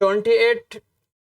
28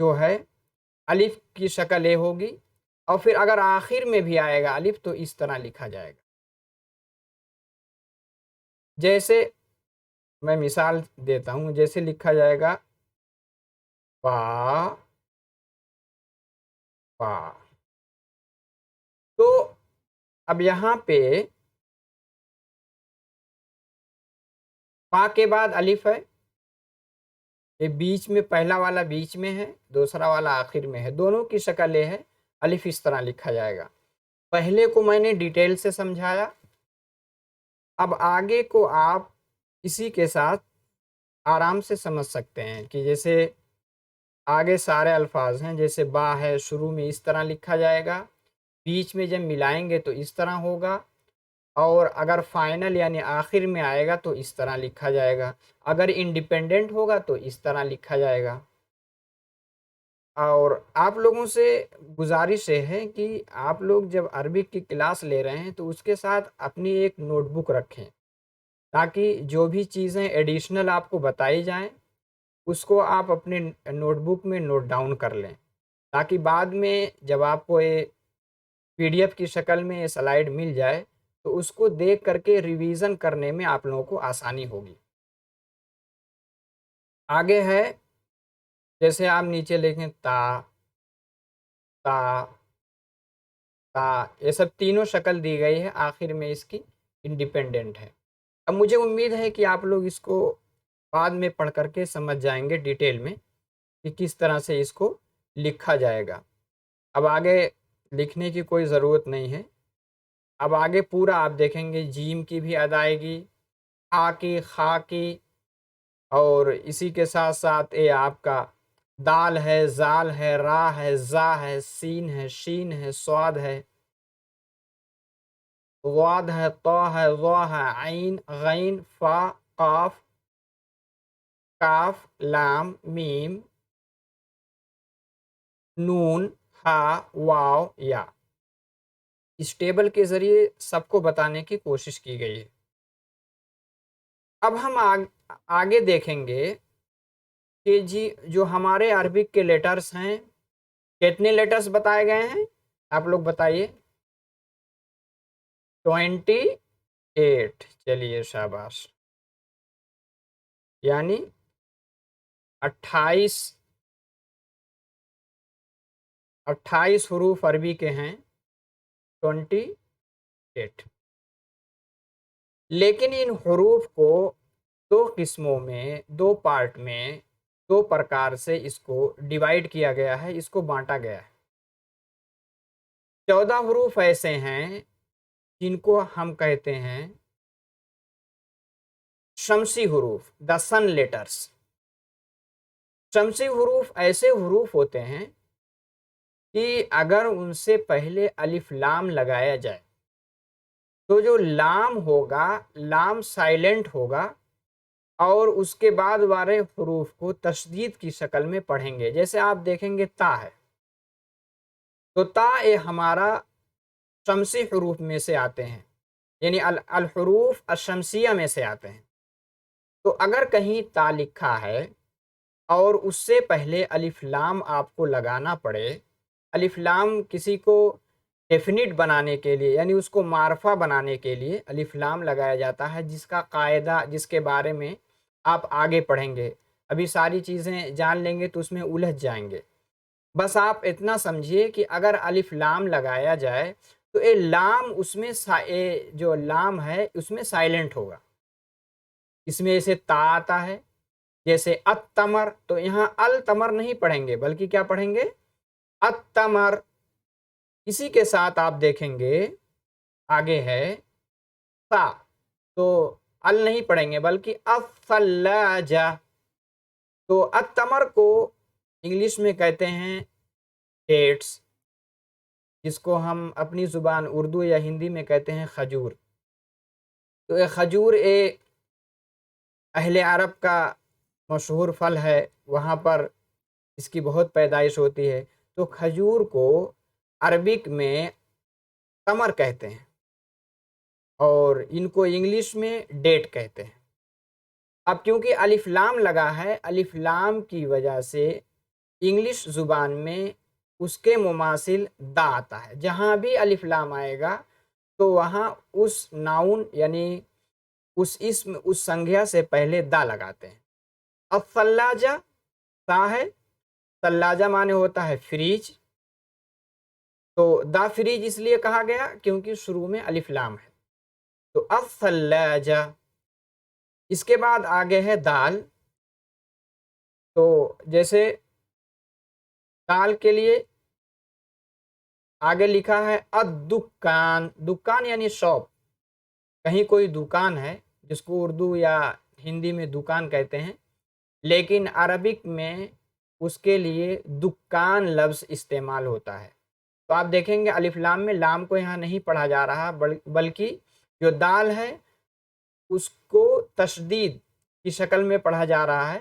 جو ہے الف کی شکل اے ہوگی، اور پھر اگر آخر میں بھی آئے گا الف تو اس طرح لکھا جائے گا. جیسے میں مثال دیتا ہوں، جیسے لکھا جائے گا پا پا. تو اب یہاں پہ پا کے بعد الف ہے، یہ بیچ میں پہلا والا بیچ میں ہے، دوسرا والا آخر میں ہے، دونوں کی شکل یہ ہے، الف اس طرح لکھا جائے گا. پہلے کو میں نے ڈیٹیل سے سمجھایا، اب آگے کو آپ اسی کے ساتھ آرام سے سمجھ سکتے ہیں کہ جیسے آگے سارے الفاظ ہیں، جیسے با ہے، شروع میں اس طرح لکھا جائے گا، بیچ میں جب ملائیں گے تو اس طرح ہوگا، اور اگر فائنل یعنی آخر میں آئے گا تو اس طرح لکھا جائے گا، اگر انڈیپینڈنٹ ہوگا تو اس طرح لکھا جائے گا. اور آپ لوگوں سے گزارش یہ ہے کہ آپ لوگ جب عربک کی کلاس لے رہے ہیں تو اس کے ساتھ اپنی ایک نوٹ بک رکھیں، تاکہ جو بھی چیزیں ایڈیشنل آپ کو بتائی جائیں اس کو آپ اپنے نوٹ بک میں نوٹ ڈاؤن کر لیں، تاکہ بعد میں جب آپ کو یہ PDF کی شکل میں یہ سلائیڈ مل جائے تو اس کو دیکھ کر کے ریویژن کرنے میں آپ لوگوں کو آسانی ہوگی. آگے ہے، جیسے آپ نیچے لکھیں تا تا تا، یہ سب تینوں شکل دی گئی ہے، آخر میں اس کی انڈیپینڈنٹ ہے. اب مجھے امید ہے کہ آپ لوگ اس کو بعد میں پڑھ کر کے سمجھ جائیں گے ڈیٹیل میں کہ کس طرح سے اس کو لکھا جائے گا. اب آگے لکھنے کی کوئی ضرورت نہیں ہے، اب آگے پورا آپ دیکھیں گے، جیم کی بھی ادائیگی، آ کی، خا کی، اور اسی کے ساتھ ساتھ یہ آپ کا دال ہے، زال ہے، را ہے، زا ہے، سین ہے، شین ہے، سواد ہے، غاد ہے، طا ہے، ظا ہے، عین، غین، فا، قاف، کاف، لام، میم، نون، ہا، واو، یا. اس ٹیبل کے ذریعے سب کو بتانے کی کوشش کی گئی ہے. اب ہم آگے دیکھیں گے کہ جی جو ہمارے عربک کے لیٹرز ہیں، کتنے لیٹرز بتائے گئے ہیں آپ لوگ بتائیے. 28. چلیے شاباش، یعنی 28 حروف عربی کے ہیں، 28. لیکن ان حروف کو دو قسموں میں، دو پارٹ میں، دو پرکار سے اس کو ڈیوائیڈ کیا گیا ہے، اس کو بانٹا گیا ہے. 14 حروف ایسے ہیں جن کو ہم کہتے ہیں شمسی حروف، دا سن لیٹرز. شمسی حروف ایسے حروف ہوتے ہیں کہ اگر ان سے پہلے الف لام لگایا جائے تو جو لام ہوگا، لام سائلنٹ ہوگا، اور اس کے بعد والے حروف کو تشدید کی شکل میں پڑھیں گے. جیسے آپ دیکھیں گے تا ہے، تو تا یہ ہمارا شمسی حروف میں سے آتے ہیں، یعنی الحروف الشمسیہ میں سے آتے ہیں. تو اگر کہیں تا لکھا ہے اور اس سے پہلے الف لام آپ کو لگانا پڑے، الف لام کسی کو ڈیفینٹ بنانے کے لیے، یعنی اس کو معرفہ بنانے کے لیے الف لام لگایا جاتا ہے، جس کا قاعدہ، جس کے بارے میں آپ آگے پڑھیں گے. ابھی ساری چیزیں جان لیں گے تو اس میں الجھ جائیں گے. بس آپ اتنا سمجھیے کہ اگر الف لام لگایا جائے تو یہ لام، اس میں جو لام ہے اس میں سائلنٹ ہوگا. اس میں جیسے تا آتا ہے، جیسے اتمر، تو یہاں التمر نہیں پڑھیں گے بلکہ کیا پڑھیں گے؟ اتمر. اسی کے ساتھ آپ دیکھیں گے آگے ہے تا، تو ال نہیں پڑھیں گے بلکہ افلاجا. تو اتمر کو انگلش میں کہتے ہیں ڈیٹس، جس کو ہم اپنی زبان اردو یا ہندی میں کہتے ہیں کھجور. تو یہ کھجور ایک اہل عرب کا مشہور پھل ہے، وہاں پر اس کی بہت پیدائش ہوتی ہے. تو کھجور کو عربک میں تمر کہتے ہیں، اور ان کو انگلش میں ڈیٹ کہتے ہیں. اب کیونکہ الف لام لگا ہے، الف لام کی وجہ سے انگلش زبان میں اس کے مماثل دا آتا ہے. جہاں بھی الف لام آئے گا تو وہاں اس ناؤن یعنی اس اسم اس سنگھیا سے پہلے دا لگاتے ہیں. الثلاجہ تا ہے، ثلاجہ معنی ہوتا ہے فریج، تو دا فریج اس لیے کہا گیا کیونکہ شروع میں الف لام ہے. تو الثلاجہ. اس کے بعد آگے ہے دال. تو جیسے دال کے لیے آگے لکھا ہے الدکان. دکان یعنی شاپ. کہیں کوئی دکان ہے جس کو اردو یا ہندی میں دکان کہتے ہیں، لیکن عربک میں اس کے لیے دکان لفظ استعمال ہوتا ہے. تو آپ دیکھیں گے الف لام میں لام کو یہاں نہیں پڑھا جا رہا، بلکہ جو دال ہے اس کو تشدید کی شکل میں پڑھا جا رہا ہے،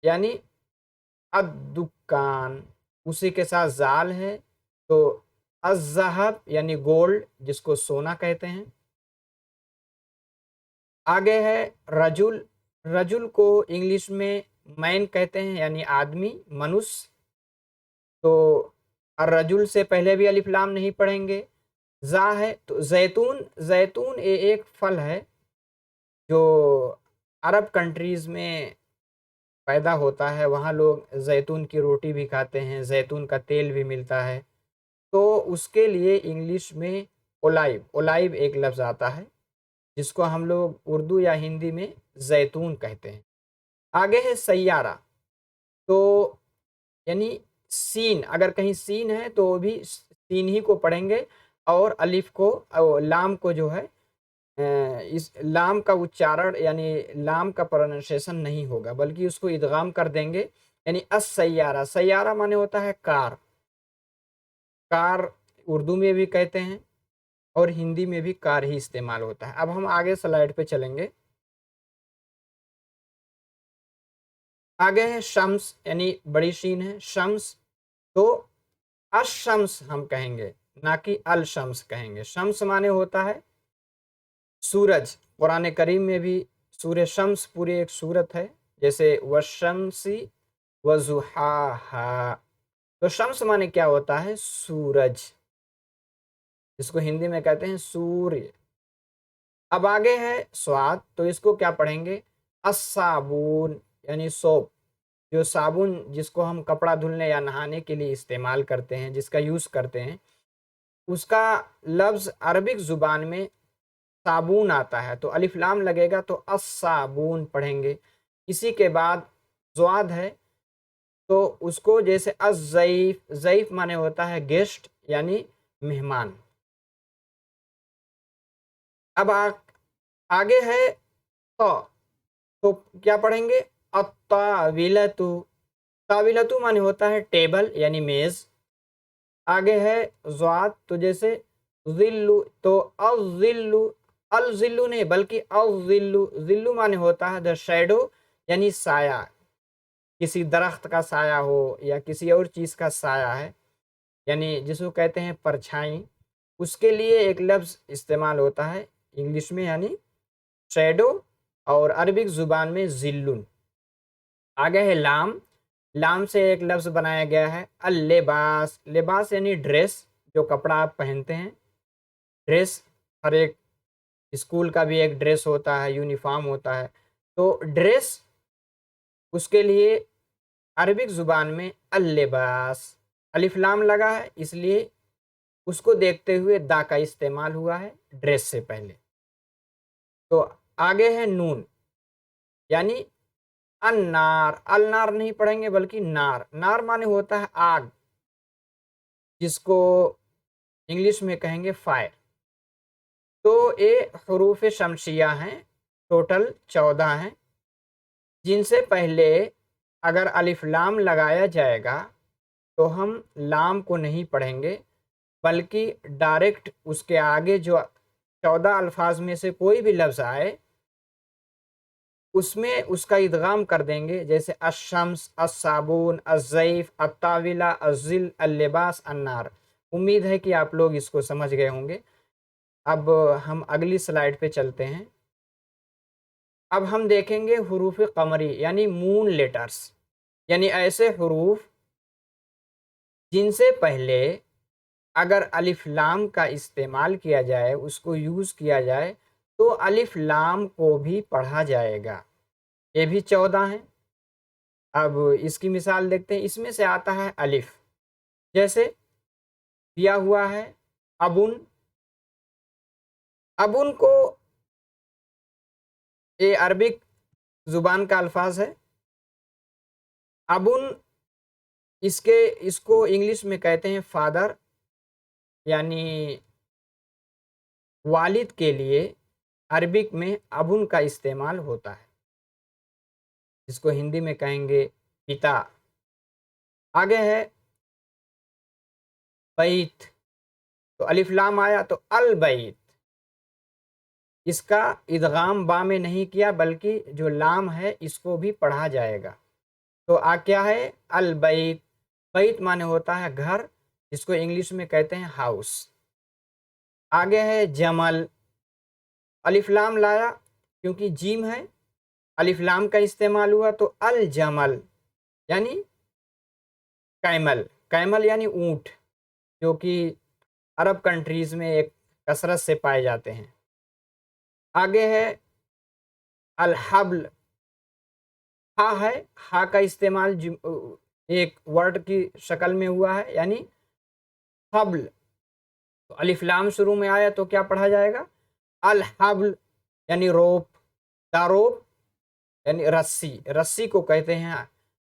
یعنی الدکان. اسی کے ساتھ زال ہے تو الذهب یعنی گولڈ جس کو سونا کہتے ہیں. آگے ہے رجل. رجل کو انگلش میں مین کہتے ہیں یعنی آدمی، منس. تو الرجل سے پہلے بھی الف لام نہیں پڑھیں گے. زا ہے تو زیتون. زیتون ایک پھل ہے جو عرب کنٹریز میں پیدا ہوتا ہے. وہاں لوگ زیتون کی روٹی بھی کھاتے ہیں، زیتون کا تیل بھی ملتا ہے. تو اس کے لیے انگلش میں اولائب. اولائب ایک لفظ آتا ہے جس کو ہم لوگ اردو یا ہندی میں زیتون کہتے ہیں. آگے ہے سیارہ. تو یعنی سین. اگر کہیں سین ہے تو بھی سین ہی کو پڑھیں گے، اور الف کو لام کو جو ہے اس لام کا اچارن یعنی لام کا پروننسیشن نہیں ہوگا، بلکہ اس کو ادغام کر دیں گے. یعنی السیارہ. سیارہ مانے ہوتا ہے کار. کار اردو میں بھی کہتے ہیں اور ہندی میں بھی کار ہی استعمال ہوتا ہے. اب ہم آگے سلائڈ پہ چلیں گے. آگے ہے شمس یعنی بڑی شین ہے شمس. تو الشمس ہم کہیں گے، نہ کہ الشمس کہیں گے. شمس مانے ہوتا ہے سورج. قرآن کریم میں بھی سورہ شمس پوری ایک سورت ہے، جیسے والشمسی وضحاہا. تو شمس مانے کیا ہوتا ہے؟ سورج، جس کو ہندی میں کہتے ہیں سوریہ. اب آگے ہے سواد. تو اس کو کیا پڑھیں گے؟ الصابون یعنی سوپ. جو صابن جس کو ہم کپڑا دھلنے یا نہانے کے لیے استعمال کرتے ہیں، جس کا یوز کرتے ہیں، اس کا لفظ عربک زبان میں صابون آتا ہے. تو الف لام لگے گا تو الصابون پڑھیں گے. اسی کے بعد زواد ہے تو اس کو جیسے الضیف. ضیف مانے ہوتا ہے گیسٹ یعنی مہمان. اب آگے ہے تو کیا پڑھیں گے؟ الطاولۃ. طاولۃ مانے ہوتا ہے ٹیبل یعنی میز. آگے ہے ضاد. تو جیسے ظل. تو الظل. الظل نہیں بلکہ الظل. ظل مانے ہوتا ہے دا شیڈو یعنی سایہ. کسی درخت کا سایہ ہو یا کسی اور چیز کا سایہ ہے، یعنی جس کو کہتے ہیں پرچھائی. اس کے لیے ایک لفظ استعمال ہوتا ہے انگلش میں یعنی شیڈو، اور عربک زبان میں ذلن. آگے ہے لام. لام سے ایک لفظ بنایا گیا ہے اللباس. لباس یعنی ڈریس، جو کپڑا آپ پہنتے ہیں. ڈریس ہر ایک اسکول کا بھی ایک ڈریس ہوتا ہے، یونیفارم ہوتا ہے. تو ڈریس اس کے لیے عربک زبان میں اللباس. الف لام لگا ہے اس لیے اس کو دیکھتے ہوئے دا کا استعمال ہوا ہے ڈریس سے پہلے. تو آگے ہے نون یعنی النار. النار نہیں پڑھیں گے بلکہ نار. نار مانے ہوتا ہے آگ، جس کو انگلش میں کہیں گے فائر. تو یہ حروف شمسیہ ہیں، ٹوٹل 14 ہیں، جن سے پہلے اگر الف لام لگایا جائے گا تو ہم لام کو نہیں پڑھیں گے، بلکہ ڈائریکٹ اس کے آگے جو 14 الفاظ میں سے کوئی بھی لفظ آئے اس میں اس کا ادغام کر دیں گے، جیسے الشمس، الصابون، الضیف، الطاولہ، الظل، اللباس، النار. امید ہے کہ آپ لوگ اس کو سمجھ گئے ہوں گے. اب ہم اگلی سلائڈ پہ چلتے ہیں. اب ہم دیکھیں گے حروف قمری یعنی مون لیٹرز، یعنی ایسے حروف جن سے پہلے اگر الف لام کا استعمال کیا جائے، اس کو یوز کیا جائے، تو الف لام کو بھی پڑھا جائے گا۔ یہ بھی 14 ہیں۔ اب اس کی مثال دیکھتے ہیں۔ اس میں سے آتا ہے الف، جیسے دیا ہوا ہے ابن۔ ابن کو یہ عربک زبان کا الفاظ ہے۔ ابن اس کو انگلش میں کہتے ہیں فادر، یعنی والد کے لیے عربک میں ابن کا استعمال ہوتا ہے، جس کو ہندی میں کہیں گے پتا۔ آگے ہے بیت، تو الف لام آیا تو البیت، اس کا ادغام با میں نہیں کیا، بلکہ جو لام ہے اس کو بھی پڑھا جائے گا۔ تو کیا ہے البیت؟ بیت مانے ہوتا ہے گھر، جس کو انگلش میں کہتے ہیں ہاؤس۔ آگے ہے جمل، الف لام لایا کیونکہ جیم ہے، الف لام کا استعمال ہوا تو الجمل یعنی کیمل۔ کیمل یعنی اونٹ، جو کہ عرب کنٹریز میں ایک کثرت سے پائے جاتے ہیں۔ آگے ہے الحبل، ہا ہے، ہا کا استعمال ایک ورڈ کی شکل میں ہوا ہے، یعنی حبل۔ تو الف لام شروع میں آیا تو کیا پڑھا جائے گا؟ الحبل یعنی روپ، داروپ یعنی رسی، رسی کو کہتے ہیں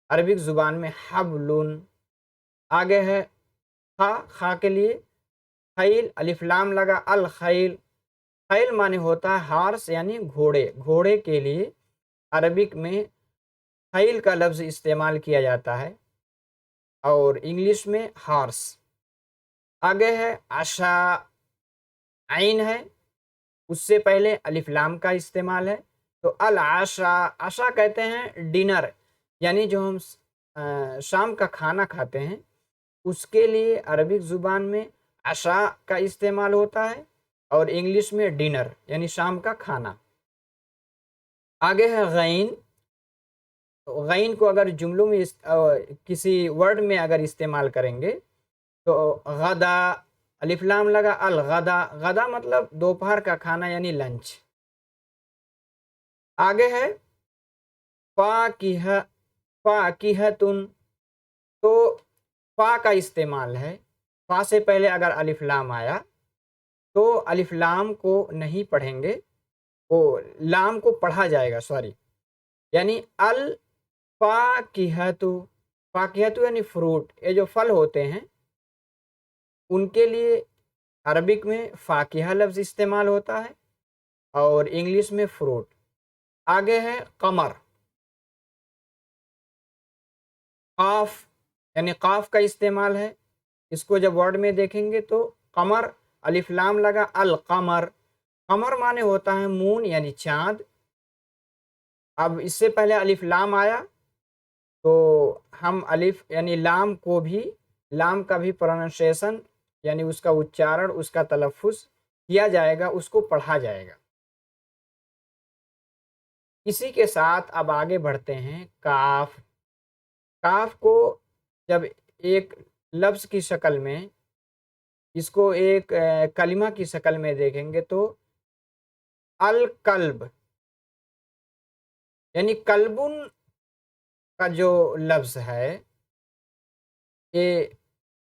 عربک زبان میں حبلن۔ آگے ہے خا، خا کے لیے خیل، الف لام لگا الخیل۔ خیل مانے ہوتا ہے ہارس یعنی گھوڑے، گھوڑے کے لیے عربک میں خیل کا لفظ استعمال کیا جاتا ہے، اور انگلش میں ہارس۔ آگے ہے عشا، عین ہے، اس سے پہلے الف لام کا استعمال ہے تو العشا۔ عشا کہتے ہیں ڈنر، یعنی جو ہم شام کا کھانا کھاتے ہیں اس کے لیے عربک زبان میں عشا کا استعمال ہوتا ہے، اور انگلش میں ڈنر یعنی شام کا کھانا۔ آگے ہے غین، غین کو اگر جملوں میں کسی ورڈ میں اگر استعمال کریں گے تو غدا، الف لام لگا الغدا، غدا مطلب دوپہر کا کھانا یعنی لنچ۔ آگے ہے فاکہہ، فاکہۃن، تو فا کا استعمال ہے، فا سے پہلے اگر الف لام آیا تو الف لام کو نہیں پڑھیں گے، وہ لام کو پڑھا جائے گا، سوری، یعنی الفاکہۃ، فاکہۃ یعنی فروٹ، یہ جو پھل ہوتے ہیں ان کے لیے عربک میں فاکہہ لفظ استعمال ہوتا ہے، اور انگلش میں فروٹ۔ آگے ہے قمر، قاف یعنی قاف کا استعمال ہے، اس کو جب ورڈ میں دیکھیں گے تو قمر، الف لام لگا القمر۔ قمر مانے ہوتا ہے مون یعنی چاند۔ اب اس سے پہلے الف لام آیا تو ہم الف یعنی لام کو بھی، لام کا بھی پروننسیشن یعنی اس کا اچارن، اس کا تلفظ کیا جائے گا، اس کو پڑھا جائے گا۔ اسی کے ساتھ اب آگے بڑھتے ہیں کاف۔ کاف کو جب ایک لفظ کی شکل میں، اس کو ایک کلمہ کی شکل میں دیکھیں گے تو الکلب یعنی کلبن کا جو لفظ ہے یہ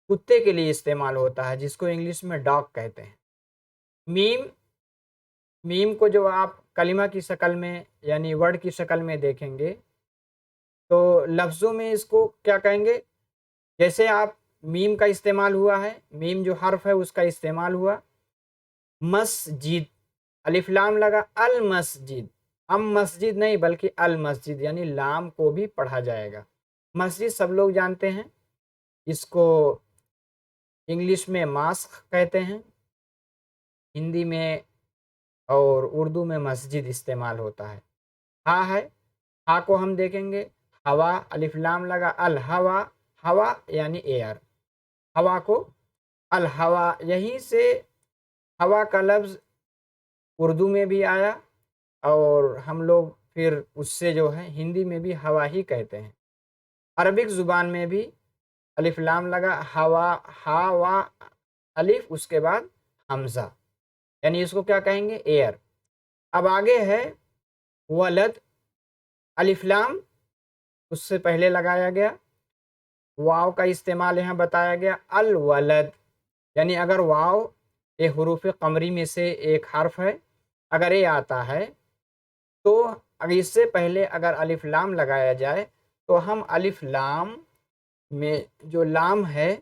کتے کے لیے استعمال ہوتا ہے، جس کو انگلش میں ڈاگ کہتے ہیں۔ میم، میم کو جو آپ کلمہ کی شکل میں یعنی ورڈ کی شکل میں دیکھیں گے تو لفظوں میں اس کو کیا کہیں گے؟ جیسے آپ میم کا استعمال ہوا ہے، میم جو حرف ہے اس کا استعمال ہوا، مسجد، الف لام لگا المسجد، مسجد نہیں بلکہ المسجد، یعنی لام کو بھی پڑھا جائے گا۔ مسجد سب لوگ جانتے ہیں، اس کو انگلش میں ماسک کہتے ہیں، ہندی میں اور اردو میں مسجد استعمال ہوتا ہے۔ ہا ہے، ہا کو ہم دیکھیں گے ہوا، الف لام لگا الہوا، ہوا یعنی ایئر، ہوا کو الہوا، یہیں سے ہوا کا لفظ اردو میں بھی آیا، اور ہم لوگ پھر اس سے جو ہے ہندی میں بھی ہوا ہی کہتے ہیں۔ عربک زبان میں بھی الف لام لگا، ہوا ہا وا الف، اس کے بعد حمزہ، یعنی اس کو کیا کہیں گے؟ ایئر۔ اب آگے ہے ولد، الف لام اس سے پہلے لگایا گیا، واو کا استعمال یہاں بتایا گیا، الولد، یعنی اگر واو یہ حروف قمری میں سے ایک حرف ہے، اگر یہ آتا ہے تو اگر اس سے پہلے اگر الف لام لگایا جائے تو ہم الف لام میں جو لام ہے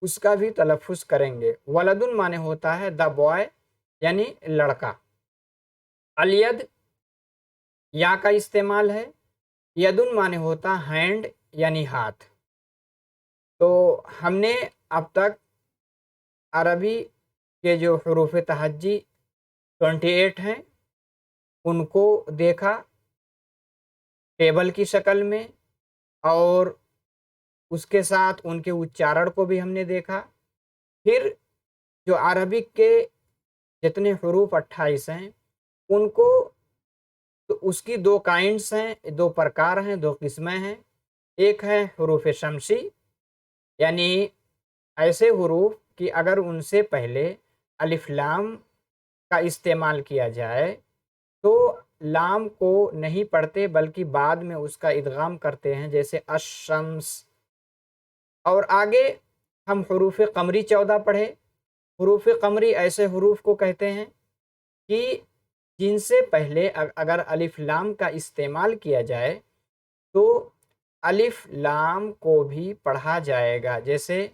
اس کا بھی تلفظ کریں گے۔ ولدن معنی ہوتا ہے دا بوائے، یعنی لڑکا۔ الید یا کا استعمال ہے، یدن معنی ہوتا ہینڈ یعنی ہاتھ۔ تو ہم نے اب تک عربی کے جو حروف تہجی 28 ہیں ان کو دیکھا ٹیبل کی شکل میں، اور اس کے ساتھ ان کے اچارن کو بھی ہم نے دیکھا۔ پھر جو عربک کے جتنے حروف 28 ہیں ان کو، تو اس کی دو کائنڈس ہیں، دو پرکار ہیں، دو قسمیں ہیں۔ ایک ہے حروف شمسی، یعنی ایسے حروف کہ اگر ان سے پہلے الف لام کا استعمال کیا جائے تو لام کو نہیں پڑھتے بلکہ بعد میں اس کا ادغام کرتے ہیں، جیسے الشمس۔ اور آگے ہم حروف قمری 14 پڑھے۔ حروف قمری ایسے حروف کو کہتے ہیں کہ جن سے پہلے اگر الف لام کا استعمال کیا جائے تو الف لام کو بھی پڑھا جائے گا، جیسے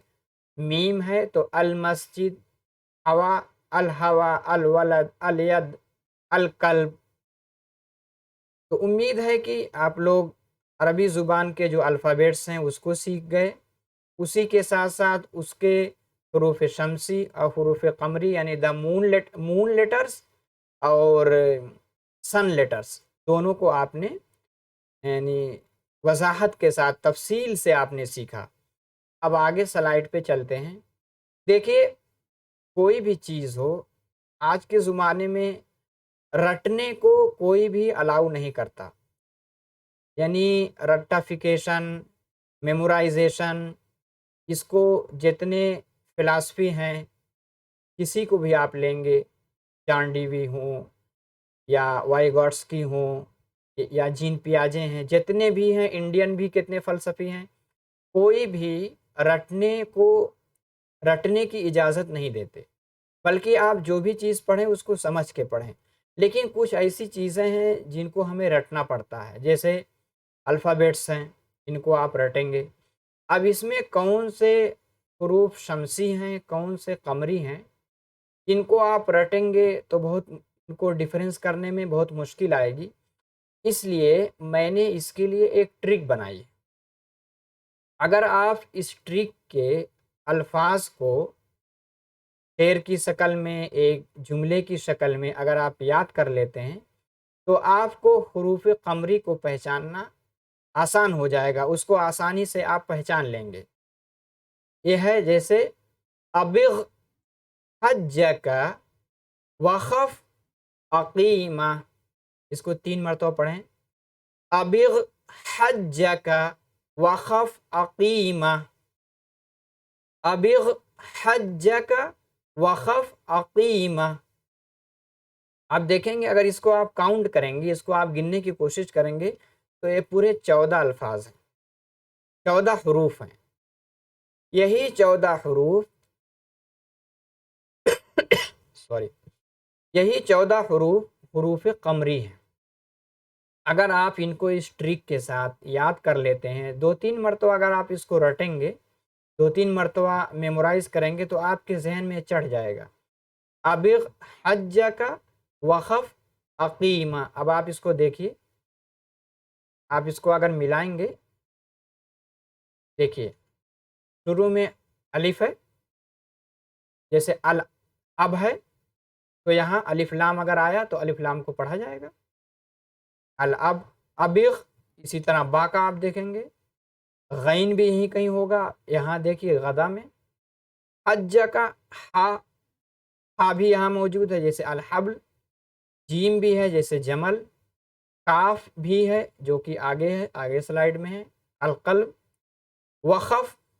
میم ہے تو المسجد، ہوا الہوا، الولد، الید، الکلب۔ تو امید ہے کہ آپ لوگ عربی زبان کے جو الفابیٹس ہیں اس کو سیکھ گئے، اسی کے ساتھ ساتھ اس کے حروف شمسی اور حروف قمری یعنی دا مون لیٹرز اور سن لیٹرز دونوں کو آپ نے یعنی وضاحت کے ساتھ تفصیل سے آپ نے سیکھا۔ اب آگے سلائڈ پہ چلتے ہیں۔ دیکھیے کوئی بھی چیز ہو، آج کے زمانے میں رٹنے کو کوئی بھی الاؤ نہیں کرتا، یعنی رٹافیکیشن، میمورائزیشن، اس کو جتنے فلاسفی ہیں کسی کو بھی آپ لیں گے، جان ڈیوی ہوں یا وائی گاٹسکی ہوں یا جین پیاجے ہیں، جتنے بھی ہیں، انڈین بھی کتنے فلسفی ہیں، کوئی بھی رٹنے کی اجازت نہیں دیتے، بلکہ آپ جو بھی چیز پڑھیں اس کو سمجھ کے پڑھیں۔ لیکن کچھ ایسی چیزیں ہیں جن کو ہمیں رٹنا پڑتا ہے، جیسے الفابیٹس ہیں، ان کو آپ رٹیں گے۔ اب اس میں کون سے حروف شمسی ہیں، کون سے قمری ہیں، ان کو آپ رٹیں گے تو بہت ان کو ڈیفرنس کرنے میں بہت مشکل آئے گی، اس لیے میں نے اس کے لیے ایک ٹرک بنائی۔ اگر آپ اس ٹرک کے الفاظ کو شعر کی شکل میں، ایک جملے کی شکل میں اگر آپ یاد کر لیتے ہیں تو آپ کو حروف قمری کو پہچاننا آسان ہو جائے گا، اس کو آسانی سے آپ پہچان لیں گے۔ یہ ہے جیسے ابغ حجک وخف عقیمہ، اس کو 3 مرتبہ پڑھیں، ابغ حجک وخف عقیمہ، ابغ حجک وخف عقیمہ۔ آپ دیکھیں گے اگر اس کو آپ کاؤنٹ کریں گے، اس کو آپ گننے کی کوشش کریں گے تو یہ پورے 14 الفاظ ہیں، 14 حروف ہیں۔ یہی 14 حروف یہی 14 حروف قمری ہیں۔ اگر آپ ان کو اس ٹرک کے ساتھ یاد کر لیتے ہیں، 2-3 مرتبہ اگر آپ اس کو رٹیں گے، 2-3 مرتبہ میمورائز کریں گے تو آپ کے ذہن میں چڑھ جائے گا۔ ابغ حجک وخف عقیمہ۔ اب آپ اس کو دیکھیے، آپ اس کو اگر ملائیں گے، دیکھیے شروع میں الف ہے، جیسے اب ہے تو یہاں الف لام اگر آیا تو الف لام کو پڑھا جائے گا، الاب، ابغ۔ اسی طرح با کا آپ دیکھیں گے، غین بھی یہیں کہیں ہوگا، یہاں دیکھیے غدا میں، حج کا ہا بھی یہاں موجود ہے جیسے الحبل، جیم بھی ہے جیسے جمل، کاف بھی ہے جو کہ آگے ہے، آگے سلائیڈ میں ہے، القلب، وخف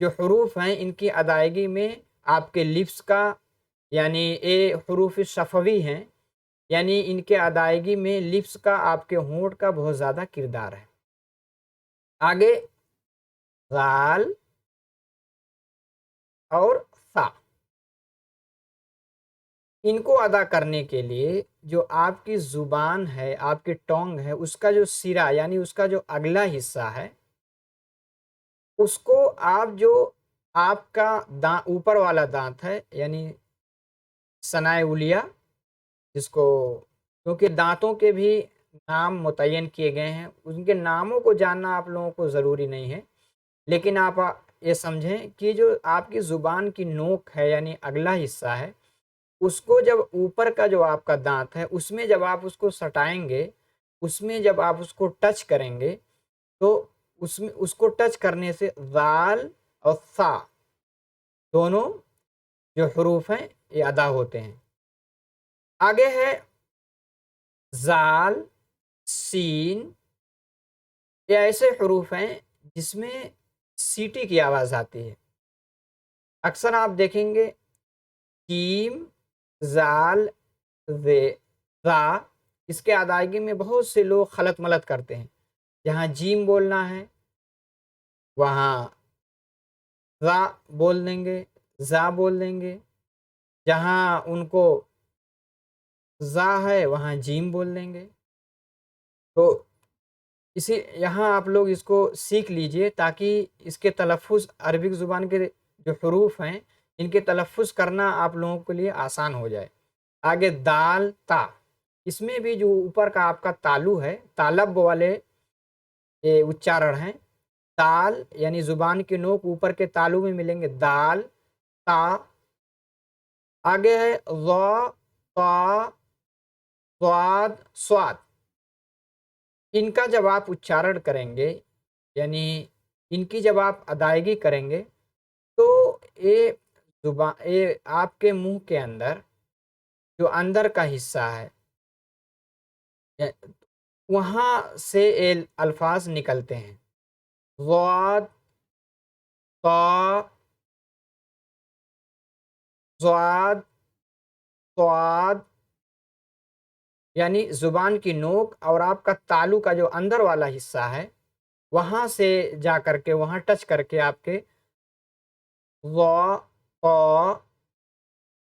جو حروف ہیں ان کی ادائیگی میں آپ کے لپس کا، یعنی یہ حروف شفوی ہیں، یعنی ان کے ادائیگی میں لپس کا، آپ کے ہونٹ کا بہت زیادہ کردار ہے۔ آگے غال اور ثا، ان کو ادا کرنے کے لیے جو آپ کی زبان ہے، آپ کی ٹونگ ہے، اس کا جو سرا یعنی اس کا جو اگلا حصہ ہے، اس کو آپ کا اوپر والا دانت ہے، یعنی ثنائے علیہ، جس کو، کیونکہ دانتوں کے بھی نام متعین کیے گئے ہیں، ان کے ناموں کو جاننا آپ لوگوں کو ضروری نہیں ہے، لیکن آپ یہ سمجھیں کہ جو آپ کی زبان کی نوک ہے، یعنی اگلا حصہ ہے، اس کو جب اوپر کا جو آپ کا دانت ہے، اس میں جب آپ اس کو سٹائیں گے، اس میں جب آپ اس کو ٹچ کریں گے، تو اس کو ٹچ کرنے سے ذال اور ثا دونوں جو حروف ہیں یہ ادا ہوتے ہیں۔ آگے ہے زال، سین، یہ ایسے حروف ہیں جس میں سیٹی کی آواز آتی ہے۔ اکثر آپ دیکھیں گے جیم، زال، ذا، اس کے ادائیگی میں بہت سے لوگ خلط ملط کرتے ہیں، جہاں جیم بولنا ہے وہاں ذا بول دیں گے، ذا بول دیں گے، جہاں ان کو ذا ہے وہاں جیم بول دیں گے۔ تو یہاں آپ لوگ اس کو سیکھ لیجئے تاکہ اس کے تلفظ، عربک زبان کے جو حروف ہیں ان کے تلفظ کرنا آپ لوگوں کے لیے آسان ہو جائے۔ آگے دال، تا، اس میں بھی جو اوپر کا آپ کا تالو ہے، تالب والے اچارن ہیں، تال یعنی زبان کے نوک اوپر کے تالو میں ملیں گے، دال، تا۔ آگے ہے ضا، طا، ضاد، صاد، ان کا جب آپ اچارن کریں گے، یعنی ان کی جب آپ ادائیگی کریں گے، تو یہ آپ کے منہ کے اندر جو اندر کا حصہ ہے وہاں سے الفاظ نکلتے ہیں، ضاد، طا، ضاد، صاد، یعنی زبان کی نوک اور آپ کا تالو کا جو اندر والا حصہ ہے وہاں سے جا کر کے، وہاں ٹچ کر کے آپ کے ضا، طا،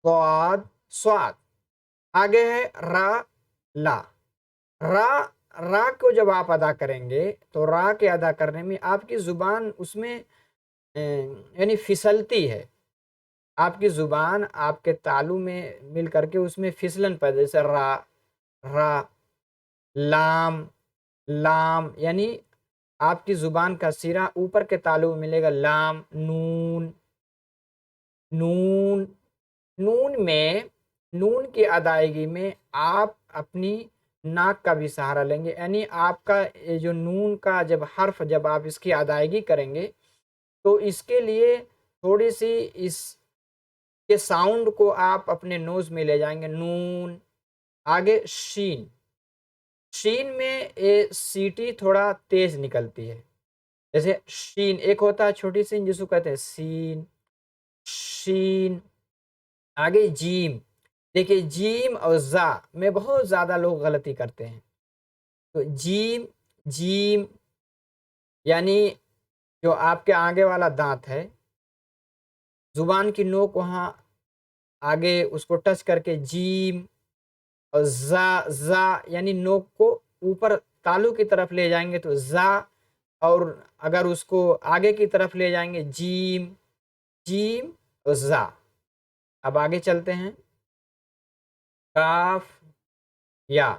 ضاد، صاد۔ آگے ہے را، لا۔ را کو جب آپ ادا کریں گے تو را کے ادا کرنے میں آپ کی زبان اس میں یعنی پھسلتی ہے، آپ کی زبان آپ کے تالو میں مل کر کے اس میں پھسلن پیدا، جیسے را، لام، لام، یعنی آپ کی زبان کا سرا اوپر کے تالو میں ملے گا، لام، نون، نون۔ نون کی ادائیگی میں آپ اپنی ناک کا بھی سہارا لیں گے، یعنی آپ کا یہ جو نون کا جب حرف جب آپ اس کی ادائیگی کریں گے تو اس کے لیے تھوڑی سی اس کے ساؤنڈ کو آپ اپنے نوز میں لے جائیں گے، نون۔ آگے شین، شین میں یہ سیٹی تھوڑا تیز نکلتی ہے، جیسے شین ایک ہوتا ہے چھوٹی سین جس کو کہتے ہیں سین، شین۔ آگے جیم، دیکھیے جیم اور زا میں بہت زیادہ لوگ غلطی کرتے ہیں، تو جیم یعنی جو آپ کے آگے والا دانت ہے، زبان کی نوک وہاں آگے اس کو ٹچ کر کے جیم، اور زا یعنی نوک کو اوپر تالو کی طرف لے جائیں گے تو زا، اور اگر اس کو آگے کی طرف لے جائیں گے جیم اور زا۔ اب آگے چلتے ہیں، کاف، یا،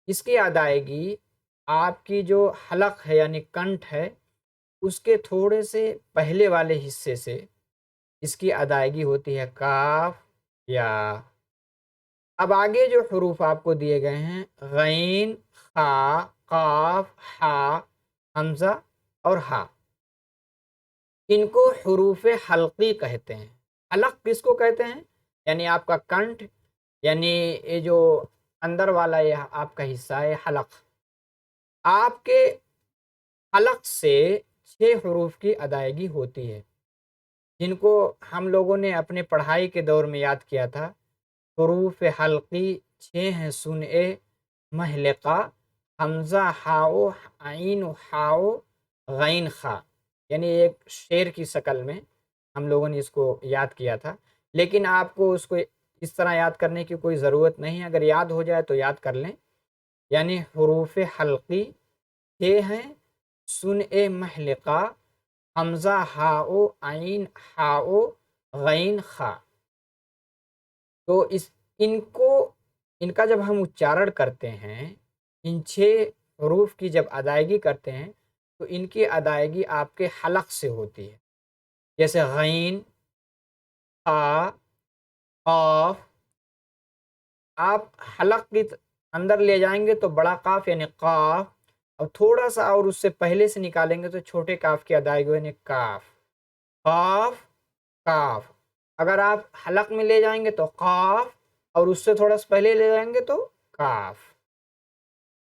اس کی ادائیگی آپ کی جو حلق ہے یعنی کنٹھ ہے اس کے تھوڑے سے پہلے والے حصے سے اس کی ادائیگی ہوتی ہے، کاف، یا۔ اب آگے جو حروف آپ کو دیے گئے ہیں، غین، خا، قاف، ہا، حمزہ اور ہا، ان کو حروف حلقی کہتے ہیں۔ حلق کس کو کہتے ہیں؟ یعنی آپ کا کنٹھ، یعنی یہ جو اندر والا یہ آپ کا حصہ ہے حلق، آپ کے حلق سے 6 حروف کی ادائیگی ہوتی ہے۔ جن کو ہم لوگوں نے اپنے پڑھائی کے دور میں یاد کیا تھا۔ حروف حلقی 6 ہیں، سن اے محلقہ، حمزہ ہاؤ عین ہاؤ غین خا، یعنی ایک شعر کی شکل میں ہم لوگوں نے اس کو یاد کیا تھا، لیکن آپ کو اس کو اس طرح یاد کرنے کی کوئی ضرورت نہیں ہے، اگر یاد ہو جائے تو یاد کر لیں۔ یعنی حروف حلقی 6 ہیں، سن اے محلقہ، حمزہ ہاؤ عین ہاؤ غین خا۔ تو ان کا جب ہم اچارن کرتے ہیں، ان 6 حروف کی جب ادائیگی کرتے ہیں تو ان کی ادائیگی آپ کے حلق سے ہوتی ہے، جیسے غین، خا، قاف۔ آپ حلق کی اندر لے جائیں گے تو بڑا قاف یعنی قاف، اور تھوڑا سا اور اس سے پہلے سے نکالیں گے تو چھوٹے کاف کی ادائیگی یعنی کاف، قاف کاف۔ اگر آپ حلق میں لے جائیں گے تو قاف، اور اس سے تھوڑا سا پہلے لے جائیں گے تو کاف۔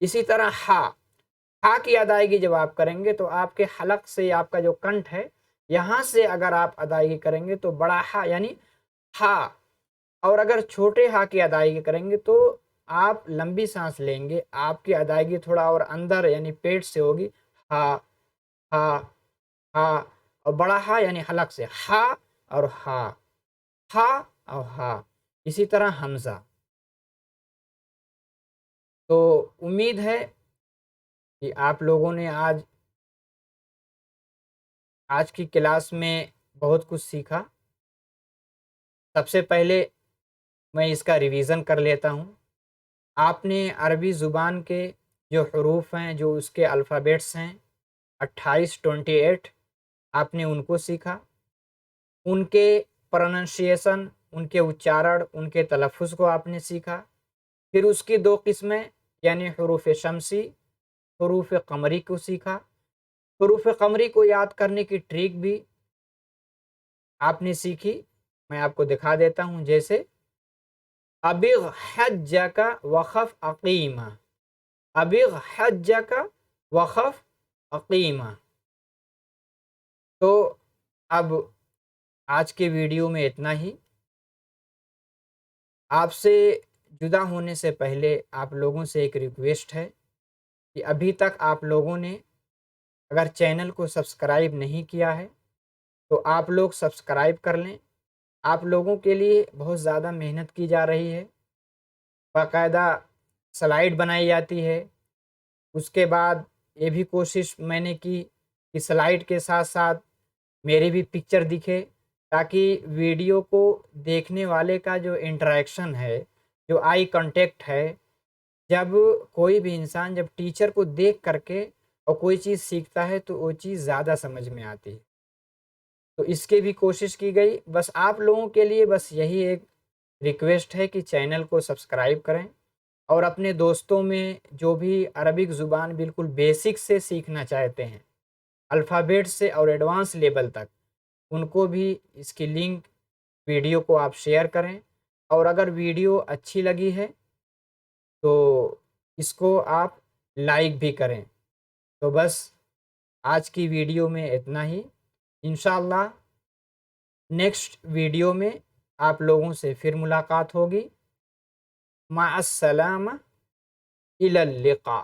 اسی طرح ہا کی ادائیگی جب آپ کریں گے تو آپ کے حلق سے آپ کا جو کنٹھ ہے یہاں سے اگر آپ ادائیگی کریں گے تو بڑا ہا یعنی ہا، اور اگر چھوٹے ہا کی ادائیگی کریں گے تو آپ لمبی سانس لیں گے، آپ کی ادائیگی تھوڑا اور اندر یعنی پیٹ سے ہوگی، ہا ہا ہا، اور بڑا ہا یعنی حلق سے ہا اور ہا، ہا اور ہا۔ اسی طرح حمزہ۔ تو امید ہے کہ آپ لوگوں نے آج کی کلاس میں بہت کچھ سیکھا۔ سب سے پہلے میں اس کا ریویژن کر لیتا ہوں۔ آپ نے عربی زبان کے جو حروف ہیں، جو اس کے الفابیٹس ہیں 28 آپ نے ان کو سیکھا، ان کے پروننسیشن، ان کے اچارن، ان کے تلفظ کو آپ نے سیکھا۔ پھر اس کی 2 قسمیں یعنی حروف شمسی، حروف قمری کو سیکھا۔ حروف قمری کو یاد کرنے کی ٹرک بھی آپ نے سیکھی، میں آپ کو دکھا دیتا ہوں، جیسے ابغ حجک وخف اقیمہ، ابغ حجک وخف اقیمہ۔ تو اب آج کے ویڈیو میں اتنا ہی۔ آپ سے جدا ہونے سے پہلے آپ لوگوں سے ایک ریکویسٹ ہے کہ ابھی تک آپ لوگوں نے اگر چینل کو سبسکرائب نہیں کیا ہے تو آپ لوگ سبسکرائب کر لیں۔ آپ لوگوں کے لیے بہت زیادہ محنت کی جا رہی ہے، باقاعدہ سلائیڈ بنائی جاتی ہے۔ اس کے بعد یہ بھی کوشش میں نے کی کہ سلائیڈ کے ساتھ ساتھ میری بھی پکچر دکھے، تاکہ ویڈیو کو دیکھنے والے کا جو انٹریکشن ہے، جو آئی کانٹیکٹ ہے، جب کوئی بھی انسان جب ٹیچر کو دیکھ کر کے اور کوئی چیز سیکھتا ہے تو وہ چیز زیادہ سمجھ میں آتی ہے۔ تو اس کی بھی کوشش کی گئی۔ بس آپ لوگوں کے لیے بس یہی ایک ریکویسٹ ہے کہ چینل کو سبسکرائب کریں، اور اپنے دوستوں میں جو بھی عربک زبان بالکل بیسک سے سیکھنا چاہتے ہیں، الفابیٹ سے اور ایڈوانس لیول تک، ان کو بھی اس کی لنک ویڈیو کو آپ شیئر کریں، اور اگر ویڈیو اچھی لگی ہے تو اس کو آپ لائک بھی کریں۔ تو بس آج کی ویڈیو میں اتنا ہی، انشاءاللہ نیکسٹ ویڈیو میں آپ لوگوں سے پھر ملاقات ہوگی۔ مع السلامہ، الی اللقاء۔